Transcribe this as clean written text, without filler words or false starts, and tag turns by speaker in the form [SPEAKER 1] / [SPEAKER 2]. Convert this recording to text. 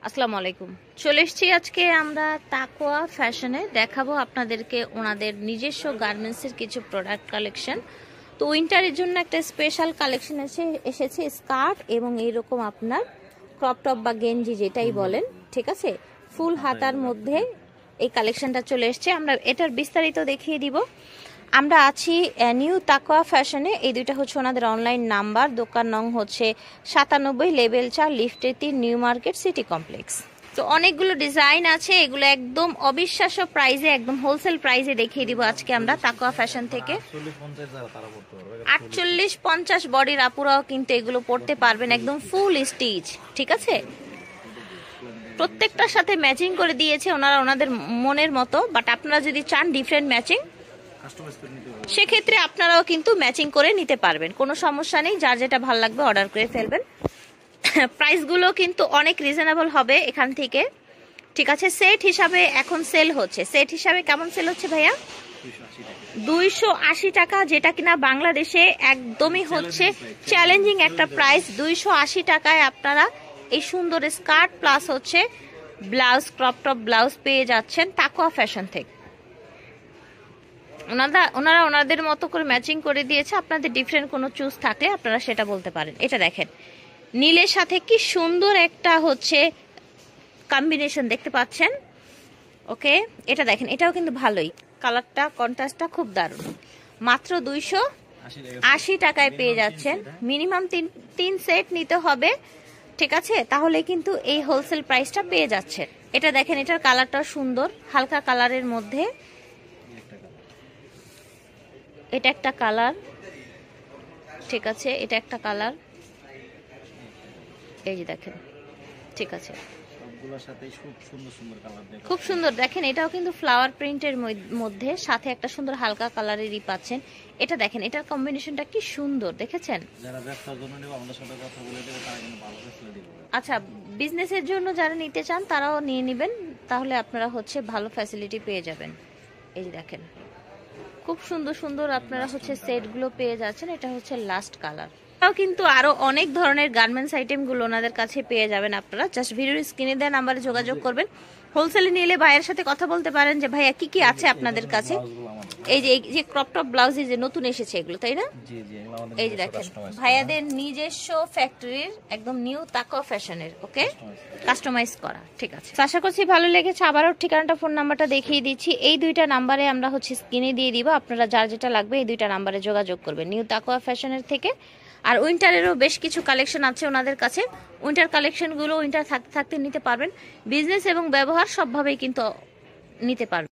[SPEAKER 1] আসসালামু আলাইকুম। চলে এসেছি আজকে আমরা তাকওয়া ফ্যাশনে দেখাবো আপনাদেরকে ওনাদের নিজস্ব গার্মেন্টসের কিছু প্রোডাক্ট কালেকশন। তো উইন্টারের জন্য একটা স্পেশাল কালেকশন এসেছে স্কার্ট এবং এইরকম আপনার ক্রপ টপ বা গেঞ্জি যেটাই বলেন, ঠিক আছে, ফুল হাতার মধ্যে এই কালেকশনটা চলে এসছে। আমরা এটার বিস্তারিত দেখিয়ে দিব। আমরা আছি নিউ তাকওয়া ফ্যাশনে। এই দুইটা হচ্ছে ওনাদের অনলাইন নাম্বার। দোকান নং হচ্ছে 97 লেভেল 4 লিফটের 3 নিউ মার্কেট সিটি কমপ্লেক্স। তো অনেকগুলো ডিজাইন আছে, এগুলো একদম অবিশ্বাস্য প্রাইসে, একদম হোলসেল প্রাইসে দেখিয়ে দিব আজকে আমরা তাকওয়া ফ্যাশন থেকে। 48-50 বডির আপুরাও কিন্তু এগুলো পড়তে পারবেন, একদম ফুল স্টিচ, ঠিক আছে। প্রত্যেকটার সাথে ম্যাচিং করে দিয়েছে ওনারা ওনাদের মনের মতো। বাট আপনারা যদি চান ডিফারেন্ট ম্যাচিং, সেক্ষেত্রে আপনারাও কিন্তু ম্যাচিং করে নিতে পারবেন, কোনো সমস্যা নেই। যার যেটা ভালো লাগবে অর্ডার করে ফেলবেন। প্রাইসগুলো কিন্তু অনেক রিজনেবল হবে এখান থেকে, ঠিক আছে। সেট হিসাবে এখন সেল হচ্ছে। সেট হিসাবে কেমন সেল হচ্ছে ভাইয়া? 280 টাকা, যেটা কিনা বাংলাদেশে একদমই হচ্ছে চ্যালেঞ্জিং একটা প্রাইস। 280 টাকায় আপনারা এই সুন্দর স্কার্ট প্লাস হচ্ছে ব্লাউজ, ক্রপ টপ ব্লাউজ পেয়ে যাচ্ছেন তাকওয়া ফ্যাশন থেকে। ওনারা ওনাদের মতো করে ম্যাচিং করে দিয়েছে। আপনাদের ডিফারেন্ট কোনো চুজ থাকলে আপনারা সেটা বলতে পারেন। এটা দেখেন, নীলের সাথে কি সুন্দর একটা হচ্ছে কম্বিনেশন দেখতে পাচ্ছেন। ওকে, এটা দেখেন, এটাও কিন্তু ভালোই, কালারটা কন্ট্রাস্টটা খুব দারুণ। মাত্র 280 টাকায় পেয়ে যাচ্ছেন। মিনিমাম 3 সেট নিতে হবে, ঠিক আছে, তাহলে কিন্তু এই হোলসেল প্রাইসটা পেয়ে যাচ্ছে। এটা দেখেন, এটার কালারটা সুন্দর, হালকা কালারের মধ্যে। এটা একটা কালার, ঠিক আছে, এটা একটা কালার, এই যে দেখেন, ঠিক আছে, খুব সুন্দর। দেখেন, এটাও কিন্তু ফ্লাওয়ার প্রিন্টের মধ্যে সাথে একটা সুন্দর হালকা কালারেরই পাচ্ছেন। এটা দেখেন, এটার কম্বিনেশনটা কি সুন্দর, দেখেছেন। আচ্ছা, বিজনেসের জন্য যারা নিতে চান তারাও নিয়ে নেবেন, তাহলে আপনারা হচ্ছে ভালো ফ্যাসিলিটি পেয়ে যাবেন। এই যে দেখেন, খুব সুন্দর সুন্দর আপনারা হচ্ছে সেটগুলো পেয়ে যাচ্ছেন। এটা হচ্ছে লাস্ট কালার। তাও কিন্তু আরো অনেক ধরনের গার্মেন্টস আইটেম গুলো ওনাদের কাছে পেয়ে যাবেন। আপনারা জাস্ট ভিডিওর স্ক্রিনে দেওয়া নাম্বারে যোগাযোগ করবেন। হোলসেলে নিলে ভাইয়ের সাথে কথা বলতে পারেন যে ভাইয়া কি কি আছে আপনাদের কাছে। এই যে ক্রপ টপ ব্লাউজ যে নতুন এসেছে এগুলো, তাই না? এই যে দেখেন, ভাইয়াদের নিজস্ব ফ্যাক্টরির একদম নিউ তাকওয়া ফ্যাশনের, ওকে, কাস্টমাইজ করা, ঠিক আছে। আশা করছি ভালো লেগেছে। আবারও ঠিকানাটা, ফোন নাম্বারটা দেখিয়ে দিচ্ছি। এই দুইটা নাম্বারে আমরা হচ্ছে স্ক্রিনে দিয়ে দিব। আপনারা যার যেটা লাগবে এই দুইটা নাম্বারে যোগাযোগ করবেন নিউ তাকওয়া ফ্যাশনের থেকে। আর উইন্টারেরও বেশ কিছু কালেকশন আছে ওনাদের কাছে। উইন্টার কালেকশনগুলো উইন্টার থাকতে থাকতে নিতে পারবেন। বিজনেস এবং ব্যবহার সবভাবেই কিন্তু নিতে পারবেন।